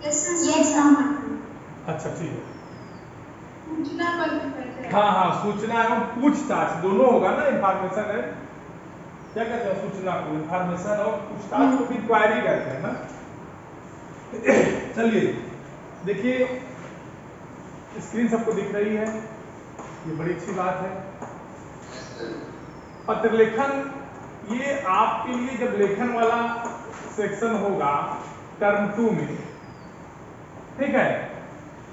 ये एग्जाम अच्छा ठीक है। सूचना पत्र। हाँ हाँ, सूचना एवं पूछताछ दोनों होगा ना। इंफॉर्मेशन है, क्या कहते हैं सूचना को, इंफॉर्मेशन और पूछताछ को भी क्वायरी कहते हैं ना। चलिए देखिए, स्क्रीन सबको दिख रही है, ये बड़ी अच्छी बात है। पत्र लेखन, ये आपके लिए जब लेखन वाला सेक्शन होगा टर्म 2 में, ठीक है,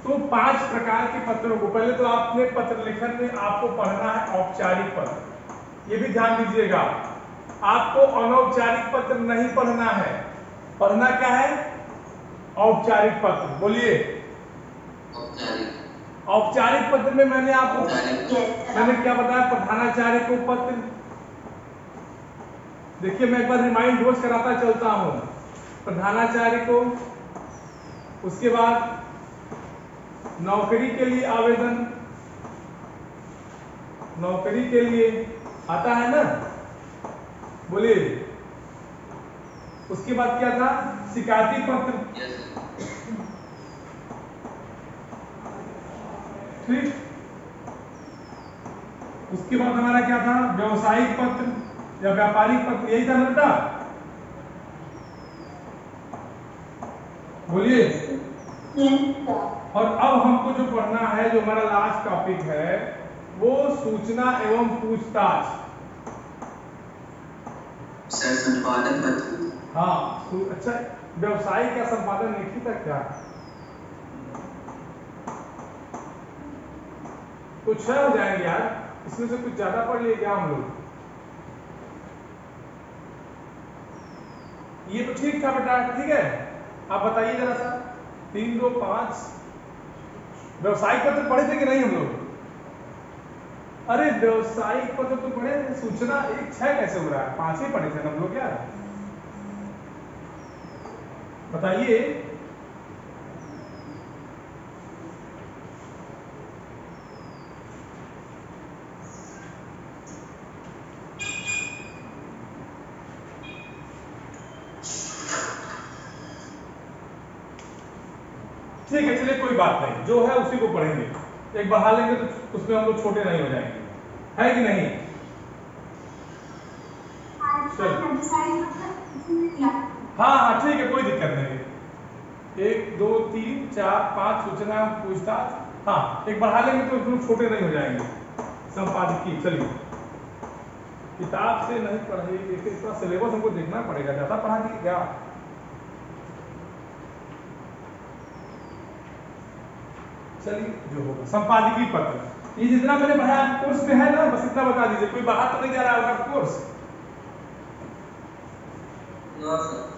तो 5 प्रकार के पत्रों को, पहले तो आपने पत्र लेखन में आपको पढ़ना है औपचारिक पत्र। ये भी ध्यान दीजिएगा, आपको अनौपचारिक पत्र नहीं पढ़ना है। पढ़ना क्या है? औपचारिक पत्र। बोलिए। औपचारिक पत्र में मैंने आपको क्या बताया? प्रधानाचार्य को पत्र। देखिए मैं एक बार रिमाइंड रोज कराता चलता हूं। प्रधानाचार्य को, उसके बाद नौकरी के लिए आवेदन, नौकरी के लिए आता है ना, बोलिए। उसके बाद क्या था? शिकायती पत्र, ठीक। उसके बाद हमारा क्या था? व्यवसायिक पत्र या व्यापारिक पत्र, यही था ना बेटा, बोलिए। और अब हमको जो पढ़ना है, जो हमारा लास्ट टॉपिक है, वो सूचना एवं पूछताछ। संपादन पत्र। हाँ अच्छा, व्यवसायिक का संपादन नहीं था क्या? तो 6 हो जाएंगे यार, इसमें से कुछ ज्यादा पढ़ लिए क्या हम लोग? ये तो ठीक था बेटा, ठीक है। आप बताइए जरा सा, 3 2 5 व्यवसायिक पत्र पढ़े थे कि नहीं हम लोग? अरे व्यवसायिक पत्र तो पढ़े, सूचना 1 6 कैसे हो रहा है? 5 ही पढ़े थे हम लोग यार, बताइए। ठीक है चलिए, कोई बात नहीं, जो है उसी को पढ़ेंगे। एक बढ़ा लेंगे तो उसमें हम लोग छोटे नहीं हो जाएंगे, है कि नहीं? हाँ हाँ ठीक है, कोई दिक्कत नहीं। 1 2 3 4 5 सूचना पूछताछ, हाँ एक बढ़ा लेंगे तो उसमें छोटे नहीं हो जाएंगे। संपादकीय, चलिए। किताब से नहीं पढ़ेगी, इसका सिलेबस हमको देखना पड़ेगा, ज्यादा पढ़ा दिए क्या? चलिए जो होगा। संपादकीय पत्र, ये जितना मैंने पढ़ाया कोर्स में है ना, बस इतना बता दीजिए। कोई बाहर तो नहीं जा रहा होगा कोर्स?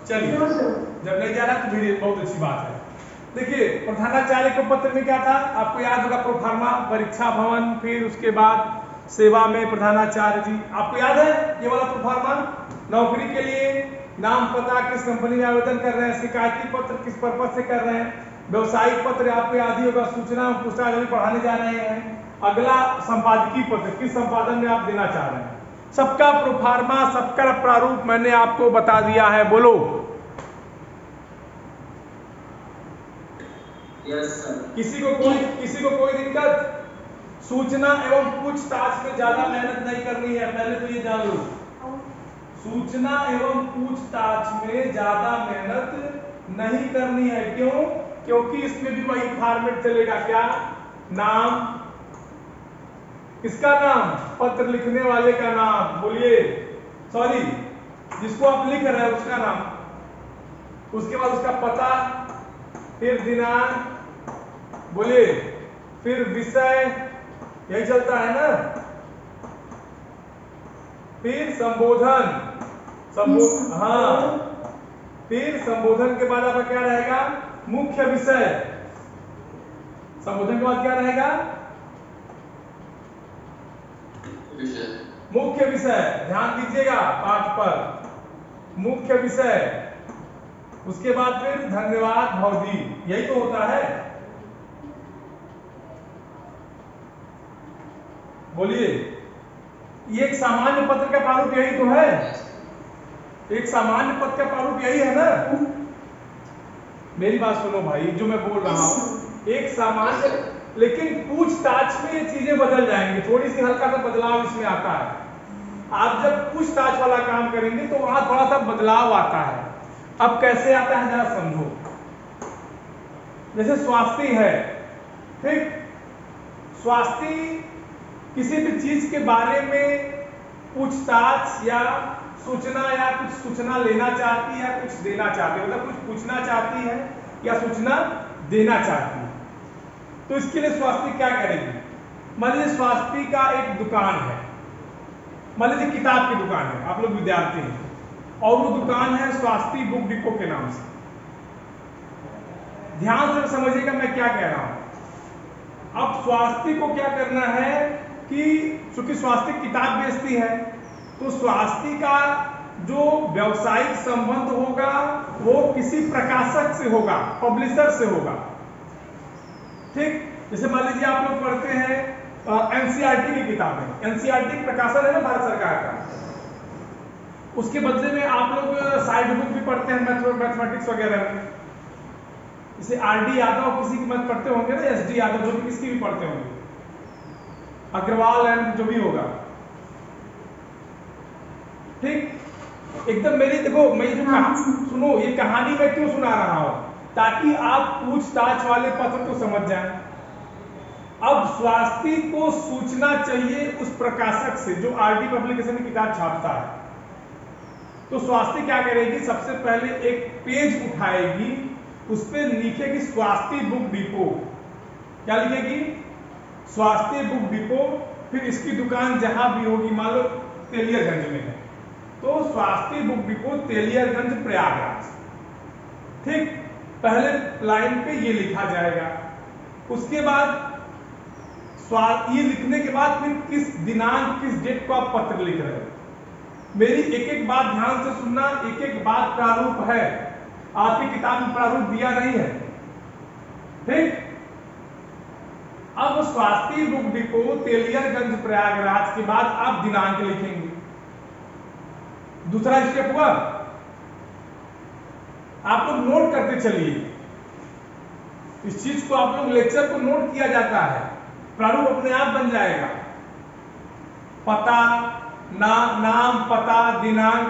चलिए, जब नहीं जा रहा तो फिर बहुत अच्छी बात है। देखिए प्रधानाचार्य के पत्र में क्या था, आपको याद होगा, प्रोफार्मा, परीक्षा भवन, फिर उसके बाद सेवा में प्रधानाचार्य जी, आपको याद है ये वाला प्रोफार्मा? नौकरी के लिए नाम, पता, किस कंपनी में आवेदन कर रहे हैं, शिकायती पत्र किस पर्पज से कर रहे हैं, व्यवसायिक पत्र आपको याद ही होगा, सूचना पूछताछ अभी पढ़ाने जा रहे हैं। अगला संपादकीय पत्र, किस संपादन में आप देना चाह रहे हैं। सबका प्रोफार्मा, सबका प्रारूप मैंने आपको बता दिया है, बोलो। किसी को कोई दिक्कत? सूचना एवं पूछताछ में ज्यादा मेहनत नहीं करनी है, पहले तो ये जान लो। सूचना एवं पूछताछ में ज्यादा मेहनत नहीं करनी है, क्यों? क्योंकि इसमें भी वही फॉर्मेट चलेगा, क्या? नाम, किसका नाम? पत्र लिखने वाले का नाम, बोलिए। सॉरी, जिसको आप लिख रहे हैं उसका नाम, उसके बाद उसका पता, फिर दिनांक, बोलिए, फिर विषय, यही चलता है ना, फिर संबोधन, हाँ, फिर संबोधन के बाद आपका क्या रहेगा? मुख्य विषय। संबोधन के बाद क्या रहेगा? मुख्य विषय। ध्यान दीजिएगा पाठ पर, मुख्य विषय। उसके बाद फिर धन्यवाद भौजी, यही तो होता है, बोलिए। ये एक सामान्य पत्र का प्रारूप यही तो है, एक सामान्य पत्र का प्रारूप यही है ना। मेरी बात सुनो भाई, जो मैं बोल रहा हूँ एक सामान्य, लेकिन पूछताछ में ये चीजें बदल जाएंगी, थोड़ी सी हल्का सा बदलाव इसमें आता है। आप जब पूछताछ वाला काम करेंगे तो वहां थोड़ा सा बदलाव आता है। अब कैसे आता है जरा समझो। जैसे स्वास्थ्य है, ठीक, स्वास्थ्य किसी भी चीज के बारे में पूछताछ या सूचना या कुछ सूचना लेना चाहती है या कुछ देना चाहती है, मतलब कुछ पूछना चाहती है या सूचना देना चाहती है। तो इसके लिए स्वास्थ्य क्या करेगी? मान लीजिए स्वास्थ्य का एक दुकान है, मान लीजिए किताब की दुकान है, आप लोग विद्यार्थी हैं और वो दुकान है स्वास्थ्य बुक डिपो के नाम से। ध्यान से समझिएगा मैं क्या कह रहा हूं। अब स्वास्थ्य को क्या करना है कि चूंकि स्वास्थ्य किताब बेचती है तो स्वास्थ्य का जो व्यवसायिक संबंध होगा वो किसी प्रकाशक से होगा, पब्लिशर से होगा, ठीक। जैसे मान लीजिए आप लोग पढ़ते हैं एनसीईआरटी की किताबें, एनसीईआरटी प्रकाशन है ना भारत सरकार का, उसके बदले में आप लोग साइड बुक भी पढ़ते हैं मैथमेटिक्स वगैरह में। जैसे आरडी यादव किसी की मत पढ़ते होंगे ना, एसडी यादव जो भी किसकी भी पढ़ते होंगे, अग्रवाल एंड जो भी होगा, ठीक। एकदम मेरी देखो, मैं ये जो सुनो, ये कहानी मैं क्यों सुना रहा हूं, ताकि आप पूछताछ वाले पत्र को समझ जाएं। अब स्वास्थ्य को सूचना चाहिए उस प्रकाशक से जो आरडी पब्लिकेशन की किताब छापता है, तो स्वास्थ्य क्या करेगी, सबसे पहले एक पेज उठाएगी, उस पर लिखेगी स्वास्थ्य बुक डिपो। क्या लिखेगी? स्वास्थ्य बुक डिपो। फिर इसकी दुकान जहां भी होगी, मान लो तेलियरगंज में है तो स्वास्थ्य बुक डिपो तेलियरगंज प्रयागराज, ठीक। पहले लाइन पे ये लिखा जाएगा। उसके बाद ये लिखने के बाद फिर किस दिनांक किस डेट को आप पत्र लिख रहे हो। मेरी एक एक बात ध्यान से सुनना, एक एक बात प्रारूप है, आपकी किताब में प्रारूप दिया नहीं है, ठीक। अब स्वास्थ्य बुक डिपो तेलियरगंज प्रयागराज के बाद आप दिनांक लिखेंगे। दूसरा स्टेप हुआ, आप लोग नोट करते चलिए, इस चीज को आप लोग लेक्चर को नोट किया जाता है, प्रारूप अपने आप बन जाएगा। पता, नाम, पता, दिनांक,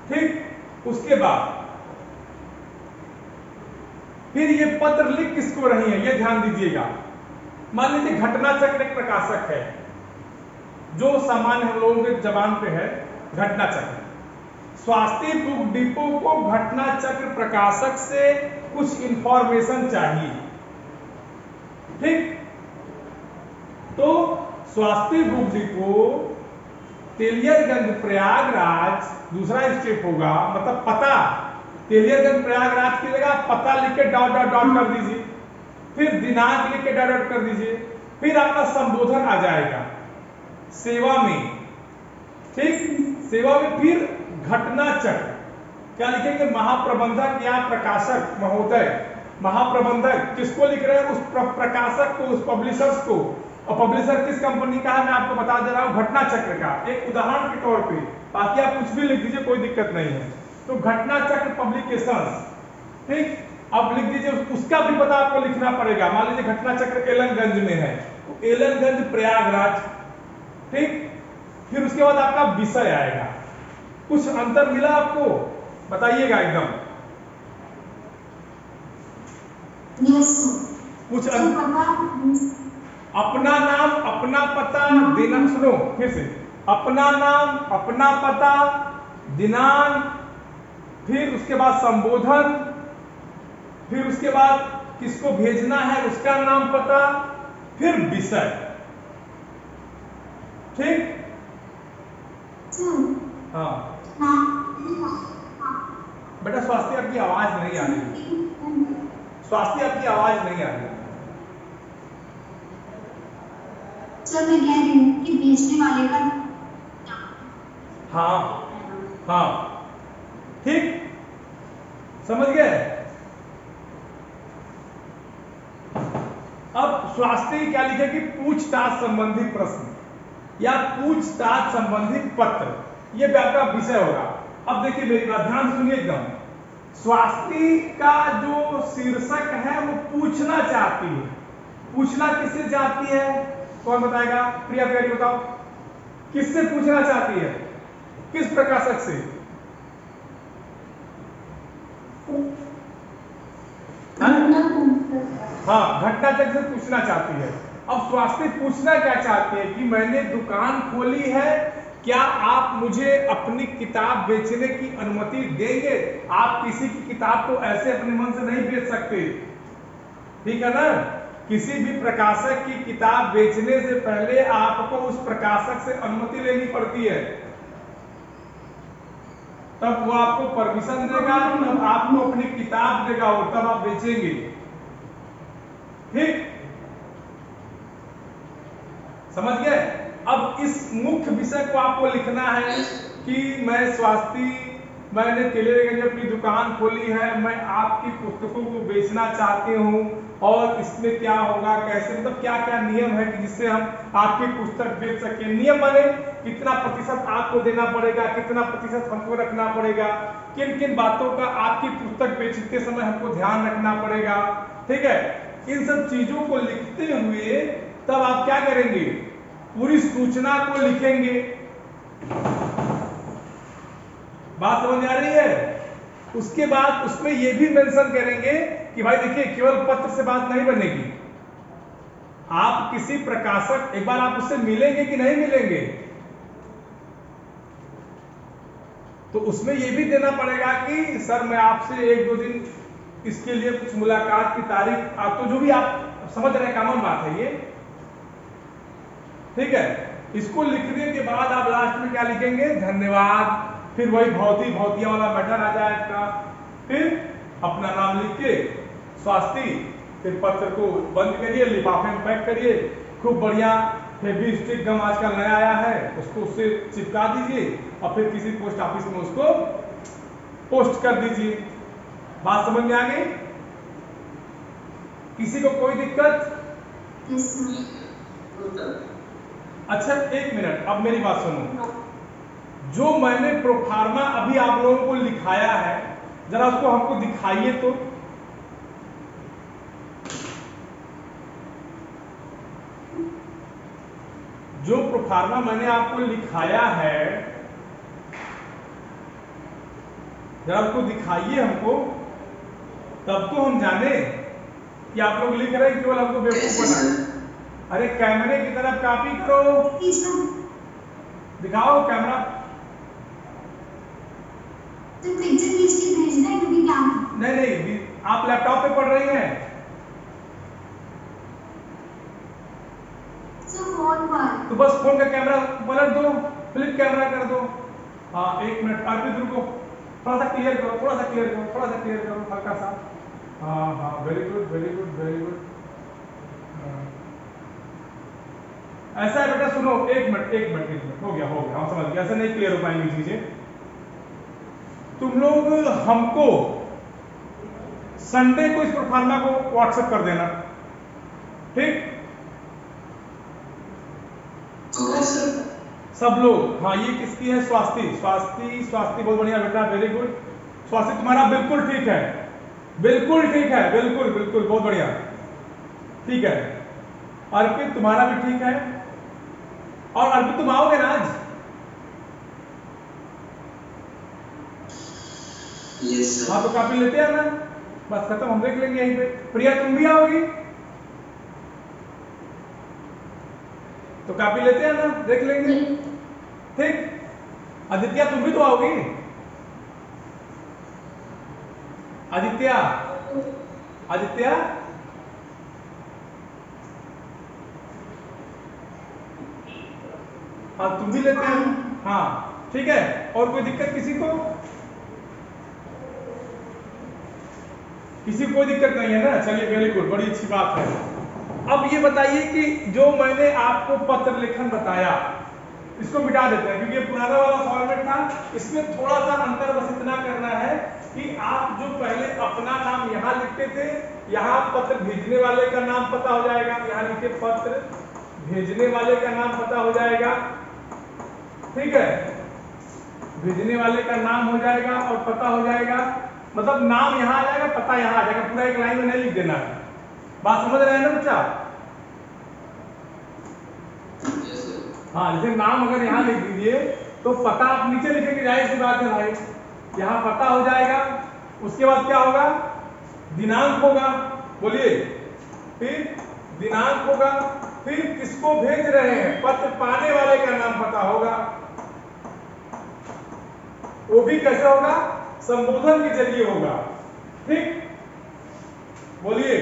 ठीक। उसके बाद फिर ये पत्र लिख किसको रही है, ये ध्यान दीजिएगा। मान लीजिए घटना चक्र एक प्रकाशक है, जो सामान्य हम लोगों के जबान पे है, घटना चक्र। स्वास्थ्य बुक डिपो को घटना चक्र प्रकाशक से कुछ इंफॉर्मेशन चाहिए, ठीक। तो स्वास्थ्य बुक डिपो तेलियरगंज प्रयागराज, दूसरा स्टेप होगा, मतलब पता, तेलियरगंज प्रयागराज की जगह पता लिख के डॉट डॉट डॉट कर दीजिए, फिर दिनांक लिख के डॉट डॉट कर दीजिए, फिर आपका संबोधन आ जाएगा सेवा में, ठीक। सेवा में फिर घटना चक्र क्या लिखेंगे, महाप्रबंधक या प्रकाशक महोदय, महाप्रबंधक किसको लिख रहे हैं, उस प्रकाशक को, उस पब्लिशर्स को। और पब्लिशर किस कंपनी का है मैं आपको बता दे रहा हूं, घटना चक्र का, एक उदाहरण के तौर पे, बाकी आप कुछ भी लिख दीजिए, कोई दिक्कत नहीं है। तो घटना चक्र पब्लिकेशंस, ठीक। अब लिख दीजिए, उसका भी पता आपको लिखना पड़ेगा। मान लीजिए घटना चक्र एलनगंज में है तो एलनगंज प्रयागराज, ठीक। फिर उसके बाद आपका विषय आएगा। कुछ अंतर मिला आपको, बताइएगा एकदम। कुछ अपना नाम, अपना पता, दिनांक, सुनो फिर से, अपना नाम, अपना पता, दिनांक, फिर उसके बाद संबोधन, फिर उसके बाद किसको भेजना है उसका नाम पता, फिर विषय, ठीक। हाँ बेटा, स्वास्थ्य आपकी आवाज नहीं आ रही, स्वास्थ्य आपकी आवाज नहीं आ रही। सर मैं कह रही हूँ कि बेचने वाले का, हाँ हाँ, ठीक, समझ गए। अब स्वास्थ्य क्या लिखेगी, पूछताछ संबंधी प्रश्न या पूछताछ संबंधी पत्र, यह आपका विषय होगा। अब देखिए मेरी बात ध्यान सुनिए एकदम। स्वास्थी का जो शीर्षक है वो पूछना चाहती है। पूछना किससे चाहती है? कौन बताएगा? प्रिया प्यारी बताओ, किससे पूछना चाहती है? किस प्रकाशक से? हाँ, घटनाचक्र से पूछना चाहती है। अब स्वास्थी पूछना क्या चाहती है कि मैंने दुकान खोली है, क्या आप मुझे अपनी किताब बेचने की अनुमति देंगे? आप किसी की किताब को ऐसे अपने मन से नहीं बेच सकते, ठीक है ना? किसी भी प्रकाशक की किताब बेचने से पहले आपको उस प्रकाशक से अनुमति लेनी पड़ती है, तब वो आपको परमिशन देगा, तब आपको अपनी किताब देगा और तब आप बेचेंगे, ठीक? समझ गए? अब इस मुख्य विषय को आपको लिखना है कि मैंने केले अपनी दुकान खोली है, मैं आपकी पुस्तकों को बेचना चाहती हूँ और इसमें क्या होगा, कैसे, मतलब क्या क्या नियम है कि जिससे हम आपकी पुस्तक बेच सके। नियम माने कितना प्रतिशत आपको देना पड़ेगा, कितना प्रतिशत हमको रखना पड़ेगा, किन किन बातों का आपकी पुस्तक बेचते समय हमको ध्यान रखना पड़ेगा, ठीक है? इन सब चीजों को लिखते हुए तब आप क्या करेंगे? पूरी सूचना को लिखेंगे। बात समझ आ रही है? उसके बाद उसमें यह भी मेंशन करेंगे कि भाई देखिए, केवल पत्र से बात नहीं बनेगी। आप किसी प्रकाशक, एक बार आप उससे मिलेंगे कि नहीं मिलेंगे, तो उसमें यह भी देना पड़ेगा कि सर मैं आपसे 1-2 दिन इसके लिए कुछ मुलाकात की तारीख, आप तो जो भी आप समझ रहे हैं, कॉमन बात है ये, ठीक है? इसको लिखने के बाद आप लास्ट में क्या लिखेंगे? धन्यवाद। फिर वही भौतिया वाला मैटर आ जाएगा, फिर अपना नाम लिख के स्वास्थी, फिर पत्र को बंद करिए, लिफाफे में पैक करिए, खूब बढ़िया फेविस्टिक गम आजकल नया आया है, उसको उससे चिपका दीजिए और फिर किसी पोस्ट ऑफिस में उसको पोस्ट कर दीजिए। बात समझ में आ गई? किसी को कोई दिक्कत? अच्छा, 1 मिनट, अब मेरी बात सुनो। जो मैंने प्रोफार्मा अभी आप लोगों को लिखाया है, जरा उसको हमको दिखाइए तो। जो प्रोफार्मा मैंने आपको लिखाया है, जरा उसको दिखाइए हमको, तब तो हम जाने कि आप लोग लिख रहे हैं, केवल हमको बेवकूफ बना। अरे कैमरे की तरफ कॉपी करो, दिखाओ कैमरा। तो पिक्चर खींच के भेजना है क्योंकि क्या? नहीं, आप लैपटॉप पे पढ़ रही हैं? फोन पर तो बस फोन का कैमरा पलट दो, फ्लिप कैमरा कर दो। हाँ, 1 मिनट, अर्पित रुको, थोड़ा सा क्लियर करो, हल्का सा। हाँ, वेरी गुड। ऐसा है बेटा, सुनो, 1 मिनट, हो गया, हम समझ गए। ऐसा नहीं क्लियर हो पाएंगी चीजें। तुम लोग हमको संडे को इस प्रोफार्मा को व्हाट्सएप कर देना, ठीक? सब लोग। हाँ, ये किसकी है? स्वास्थी बहुत बढ़िया बेटा, वेरी गुड। स्वास्थी तुम्हारा बिल्कुल ठीक है, बिल्कुल बहुत बढ़िया, ठीक है। अर्पित तुम्हारा भी ठीक है। और अर्पित तुम आओगे ना आज? Yes sir. हाँ, तो कॉपी लेते हैं ना, बस खत्म, हम देख लेंगे यहीं पे। प्रिया तुम भी आओगी तो कॉपी लेते हैं ना, देख लेंगे, ठीक? आदित्य तुम भी तो आओगी? आदित्य हाँ, तुम भी लेते हैं। हाँ, ठीक है। और कोई दिक्कत किसी को? कोई दिक्कत नहीं है ना? चलिए, वेरी गुड, बड़ी अच्छी बात है। अब ये बताइए कि जो मैंने आपको पत्र लेखन बताया, इसको मिटा देते हैं क्योंकि ये पुराना वाला फॉर्मेट था। इसमें थोड़ा सा अंतर बस इतना करना है कि आप जो पहले अपना नाम यहाँ लिखते थे, यहाँ पत्र भेजने वाले का नाम पता हो जाएगा, यहाँ लिखे पत्र भेजने वाले का नाम पता हो जाएगा, ठीक है? भेजने वाले का नाम हो जाएगा और पता हो जाएगा। मतलब नाम यहाँ आ जाएगा, पता यहाँ आ जाएगा, पूरा एक लाइन में नहीं लिख देना है। बात समझ रहे हैं ना बच्चा? हाँ, जैसे नाम अगर यहाँ लिख दीजिए तो पता आप नीचे लिखेंगे, जाहिर सी बात है भाई, यहाँ पता हो जाएगा। उसके बाद क्या होगा? दिनांक होगा, बोलिए, फिर दिनांक होगा, फिर किसको भेज रहे हैं, पत्र पाने वाले का नाम पता होगा। वो भी कैसे होगा? संबोधन के जरिए होगा। ठीक, बोलिए,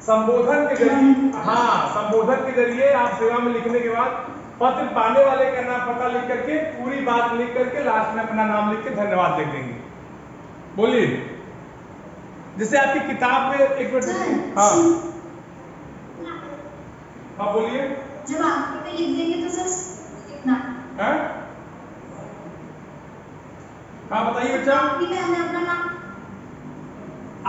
संबोधन के जरिए। हाँ, संबोधन के जरिए आप सेवा में लिखने के बाद पत्र पाने वाले का नाम पता लिख करके, पूरी बात लिख करके लास्ट में अपना नाम लिख के धन्यवाद लिख देंगे। बोलिए, जैसे आपकी किताब में एक मिनट। हाँ हाँ, बोलिए। जब आखिरी में लिख देंगे तो सर कितना? हाँ, बताइए बच्चा। आखिरी में हमें अपना नाम,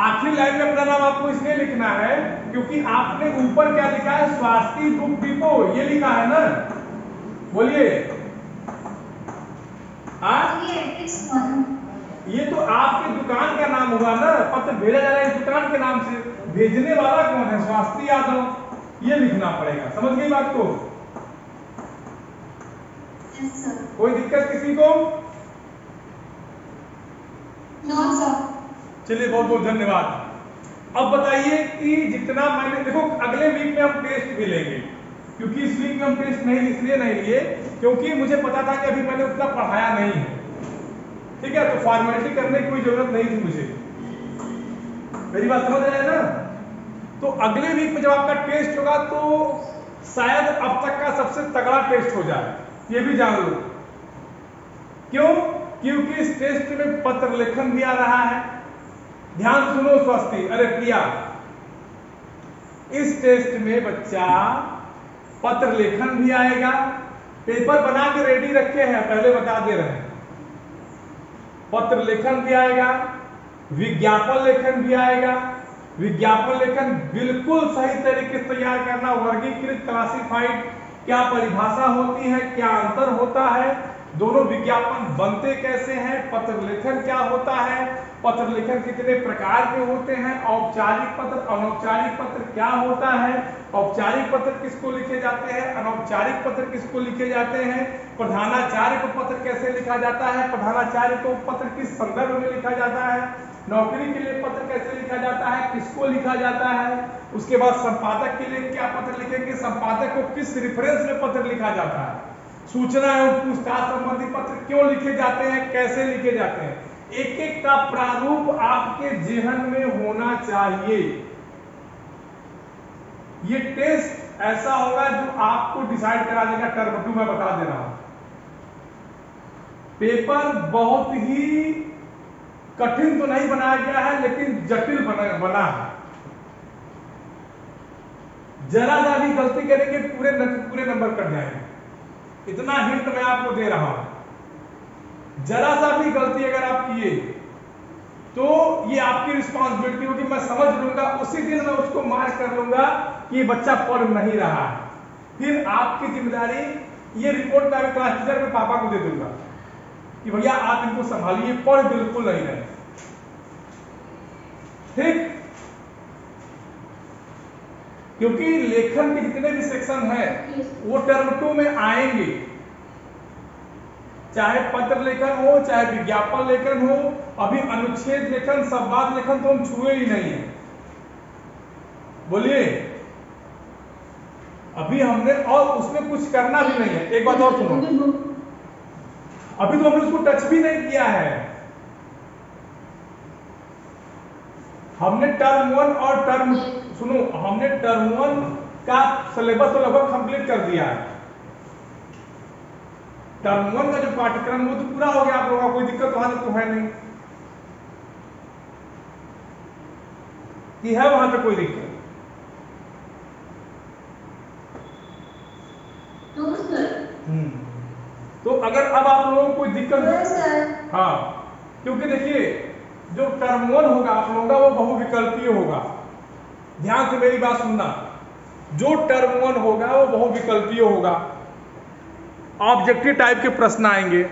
आखिरी लाइन में अपना नाम आपको इसलिए लिखना है क्योंकि आपने ऊपर क्या लिखा है? स्वास्थ्य बुक डिपो, ये लिखा है ना। बोलिए, ये तो आपके दुकान का नाम हुआ ना, पत्र भेजा जा रहा है इस दुकान के नाम से, भेजने वाला कौन है? स्वास्थ्य यादव, ये लिखना पड़ेगा। समझ गई बात को? कोई दिक्कत किसी को? चलिए, बहुत बहुत धन्यवाद। अब बताइए कि जितना मैंने, देखो अगले वीक में हम टेस्ट भी लेंगे, क्योंकि इस वीक में हम टेस्ट नहीं इसलिए नहीं लिए क्योंकि मुझे पता था कि अभी मैंने उतना पढ़ाया नहीं है। ठीक है, तो फॉर्मेलिटी करने की कोई जरूरत नहीं थी मुझे। मेरी बात समझ रहे हैं ना? तो अगले वीक में जब आपका टेस्ट होगा तो शायद अब तक का सबसे तगड़ा टेस्ट हो जाए, ये भी जान लो। क्यों? क्योंकि इस टेस्ट में पत्र लेखन भी आ रहा है। ध्यान सुनो स्वस्ति, अरे प्रिया, इस टेस्ट में बच्चा पत्र लेखन भी आएगा। पेपर बना के रेडी रखे हैं, पहले बता दे रहे हैं। पत्र लेखन भी आएगा, विज्ञापन लेखन भी आएगा। विज्ञापन लेखन बिल्कुल सही तरीके से तैयार करना, वर्गीकृत, क्लासिफाइड, क्या परिभाषा होती है, क्या अंतर होता है, दोनों विज्ञापन बनते कैसे हैं, पत्र लेखन क्या होता है, पत्र लेखन कितने प्रकार के होते हैं, औपचारिक पत्र, अनौपचारिक पत्र क्या होता है, औपचारिक पत्र किसको लिखे जाते हैं, अनौपचारिक पत्र किसको लिखे जाते हैं, प्रधानाचार्य को पत्र कैसे लिखा जाता है, प्रधानाचार्य को पत्र किस संदर्भ में लिखा जाता है, नौकरी के लिए पत्र कैसे लिखा जाता है, किसको लिखा जाता है, उसके बाद संपादक के लिए क्या पत्र लिखेंगे, संपादक को किस रेफरेंस में पत्र लिखा जाता है, सूचना एवं पूछताछ संबंधी पत्र क्यों लिखे जाते हैं, कैसे लिखे जाते हैं, एक एक का प्रारूप आपके जेहन में होना चाहिए। ये टेस्ट ऐसा होगा जो आपको डिसाइड करा देगा टर्म 2 में, बता दे रहा हूं। पेपर बहुत ही कठिन तो नहीं बनाया गया है, लेकिन जटिल बना है। जरा सा भी गलती करेंगे पूरे नंबर कट जाएंगे, इतना हिंट मैं आपको दे रहा हूं। जरा सा भी गलती अगर आप किए तो ये आपकी रिस्पॉन्सिबिलिटी होगी। मैं समझ लूंगा, उसी दिन मैं उसको मार्क कर लूंगा कि ये बच्चा पढ़ नहीं रहा है। फिर आपकी जिम्मेदारी, ये रिपोर्ट मैं क्लास टीचर के पापा को दे दूंगा कि भैया आप इनको संभालिए, पढ़ बिल्कुल नहीं रहे। ठीक, क्योंकि लेखन के जितने भी सेक्शन हैं वो टर्म 2 में आएंगे, चाहे पत्र लेखन हो, चाहे विज्ञापन लेखन हो। अभी अनुच्छेद लेखन, संवाद लेखन तो हम छुए ही नहीं है। बोलिए, अभी हमने, और उसमें कुछ करना भी नहीं है। एक बात और सुनो, अभी तो हमने उसको टच भी नहीं किया है। हमने टर्म 1 और टर्म, सुनो, हमने टर्म 1 का सिलेबस तो लगभग कंप्लीट कर दिया है। टर्म 1 का जो पाठ्यक्रम वो तो पूरा हो गया आप लोगों का, कोई दिक्कत वहां तक तो है नहीं कि है वहां तक कोई दिक्कत? तो अगर अब आप लोगों को कोई दिक्कत, हाँ, क्योंकि देखिए जो टर्म 1 होगा आप लोगों का वो बहुविकल्पीय होगा। ध्यान से मेरी बात सुनना, जो टर्म 1 होगा वो बहुविकल्पीय होगा। ऑब्जेक्टिव टाइप के प्रश्न आएंगे।